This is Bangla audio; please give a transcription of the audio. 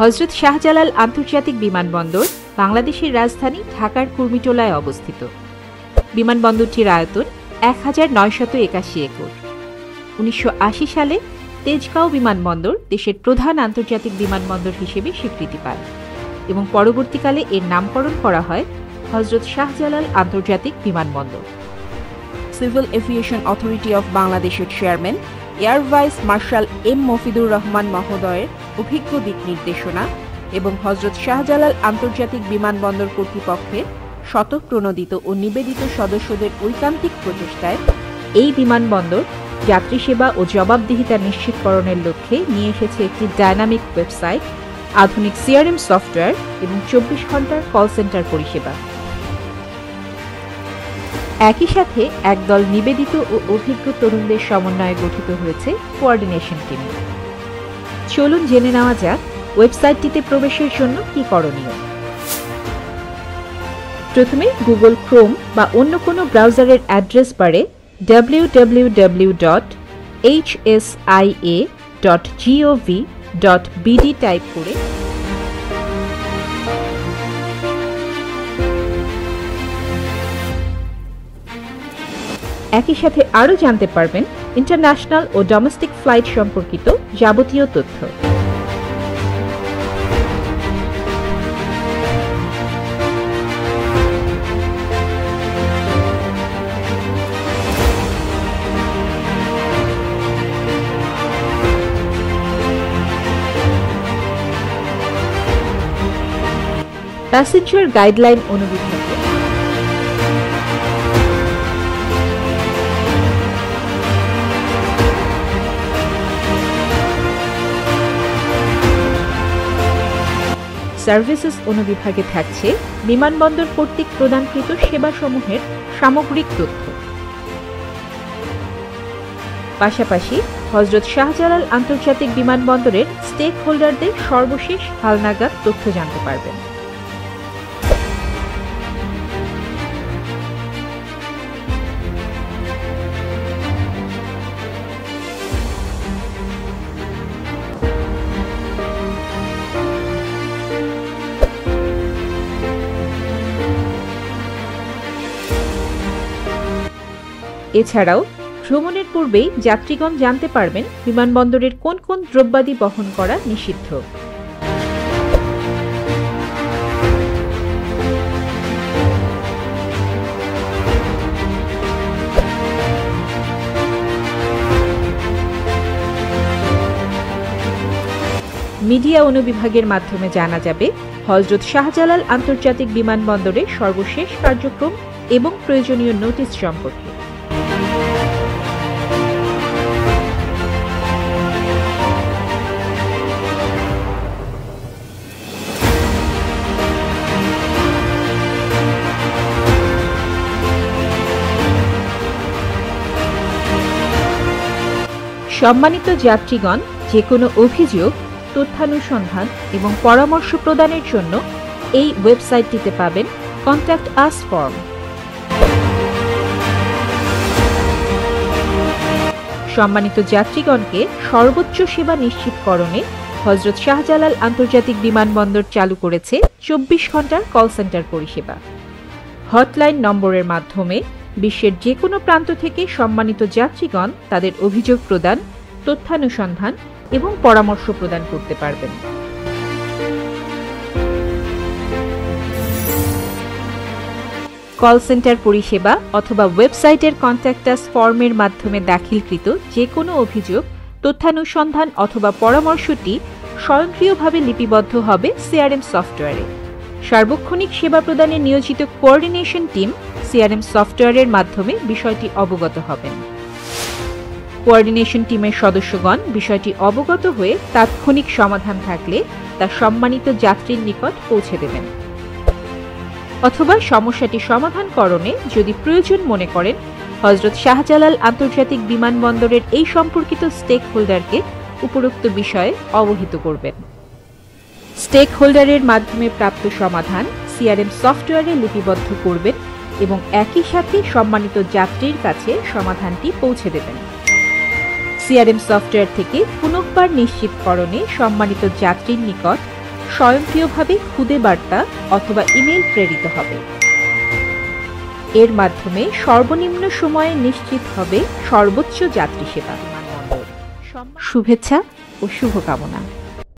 হযরত শাহজালাল আন্তর্জাতিক বিমানবন্দর বাংলাদেশের রাজধানী ঢাকার কুর্মিটোলায় অবস্থিত। বিমানবন্দরটির আয়তন ১৯৮১ একর। ১৯৮০ সালে তেজগাঁও বিমানবন্দর দেশের প্রধান আন্তর্জাতিক বিমানবন্দর হিসেবে স্বীকৃতি পায় এবং পরবর্তীকালে এর নামকরণ করা হয় হযরত শাহজালাল আন্তর্জাতিক বিমানবন্দর। সিভিল এভিয়েশন অথরিটি অফ বাংলাদেশের chairman air vice marshal M Mofidur Rahman মহোদয়ের অভিজ্ঞ দিক নির্দেশনা এবং হযরত শাহজালাল আন্তর্জাতিক বিমানবন্দর কর্তৃপক্ষের স্বতঃপ্রণোদিত ও নিবেদিত সদস্যদের ঐকান্তিক প্রচেষ্টায় এই বিমানবন্দর যাত্রী সেবা ও জবাবদিহিতা নিশ্চিতকরণের লক্ষ্যে নিয়ে এসেছে একটি ডায়নামিক ওয়েবসাইট, আধুনিক সিআরএম সফটওয়্যার এবং ২৪ ঘন্টার কল সেন্টার পরিষেবা। একই সাথে একদল নিবেদিত ও অভিজ্ঞ তরুণদের সমন্বয়ে গঠিত হয়েছে কোঅর্ডিনেশন টিম। চলুন জেনে নেওয়া যাক ওয়েবসাইটটিতে প্রবেশের জন্য কি করণীয়। প্রথমে গুগল ক্রোম বা অন্য কোনো ব্রাউজারের অ্যাড্রেস বারে www.hsia.gov.bd টাইপ করে একই সাথে আরও জানতে পারবেন ইন্টারন্যাশনাল ও ডোমেস্টিক ফ্লাইট সম্পর্কিত যাবতীয় তথ্য। প্যাসেঞ্জার গাইডলাইন অনুবিভাগে সার্ভিসেস অনুবিভাগে থাকছে বিমানবন্দর কর্তৃক প্রদানকৃত সেবাসমূহের সামগ্রিক তথ্য। পাশাপাশি হযরত শাহজালাল আন্তর্জাতিক বিমানবন্দরের স্টেক হোল্ডারদের সর্বশেষ হালনাগাদ তথ্য জানতে পারবেন। এছাড়াও ভ্রমণের পূর্বেই যাত্রীগণ জানতে পারবেন বিমানবন্দরের কোন কোন দ্রব্যাদি বহন করা নিষিদ্ধ। মিডিয়া অনুবিভাগের মাধ্যমে জানা যাবে হযরত শাহজালাল আন্তর্জাতিক বিমানবন্দরের সর্বশেষ কার্যক্রম এবং প্রয়োজনীয় নোটিশ সম্পর্কে। সম্মানিত যাত্রীগণ, যে কোনো অভিযোগ, তথ্যানুসন্ধান এবং পরামর্শ প্রদানের জন্য এই ওয়েবসাইটটিতে পাবেন কন্ট্যাক্ট আস ফর্ম। সম্মানিত যাত্রীগণকে সর্বোচ্চ সেবা নিশ্চিতকরণে হযরত শাহজালাল আন্তর্জাতিক বিমানবন্দর চালু করেছে ২৪ ঘন্টার কল সেন্টার পরিষেবা। হটলাইন নম্বরের মাধ্যমে বিশ্বের যে কোনো প্রান্ত থেকে সম্মানিত যাত্রীগণ তাদের অভিযোগ প্রদান, তথ্যানুসন্ধান এবং পরামর্শ প্রদান করতে পারবেন। কল সেন্টার পরিষেবা অথবা ওয়েবসাইটের কন্ট্যাক্ট আস ফর্মের মাধ্যমে দাখিলকৃত যে কোনো অভিযোগ, তথ্যানুসন্ধান অথবা পরামর্শটি স্বয়ংক্রিয়ভাবে লিপিবদ্ধ হবে সিআরএম সফটওয়্যারে। সার্বক্ষণিক সেবা প্রদানে নিয়োজিত কোঅর্ডিনেশন টিম সিআরএম সফটওয়্যারের মাধ্যমে বিষয়টি অবগত হবেন। কোঅর্ডিনেশন টিমের সদস্যগণ বিষয়টি অবগত হয়ে তাৎক্ষণিক সমাধান থাকলে তা সম্মানিত যাত্রীর নিকট পৌঁছে দেবেন, অথবা সমস্যাটি সমাধানকরণে যদি প্রয়োজন মনে করেন হযরত শাহজালাল আন্তর্জাতিক বিমানবন্দরের এই সম্পর্কিত স্টেক হোল্ডারকে উপরোক্ত বিষয়ে অবহিত করবেন। স্টেক হোল্ডারের মাধ্যমে প্রাপ্ত সমাধান সিআরএম সফটওয়্যারে লিপিবদ্ধ করবেন এবং একই সাথে সম্মানিত যাত্রীর কাছে সমাধানটি পৌঁছে দেবেন। সিআরএম সফটওয়্যার থেকে পুনঃবার নিশ্চিতকরণে সম্মানিত যাত্রীর নিকট স্বয়ংক্রিয়ভাবে খুদে বার্তা অথবা ইমেল প্রেরিত হবে। এর মাধ্যমে সর্বনিম্ন সময়ে নিশ্চিত হবে সর্বোচ্চ যাত্রী সেবা। শুভেচ্ছা ও শুভকামনা।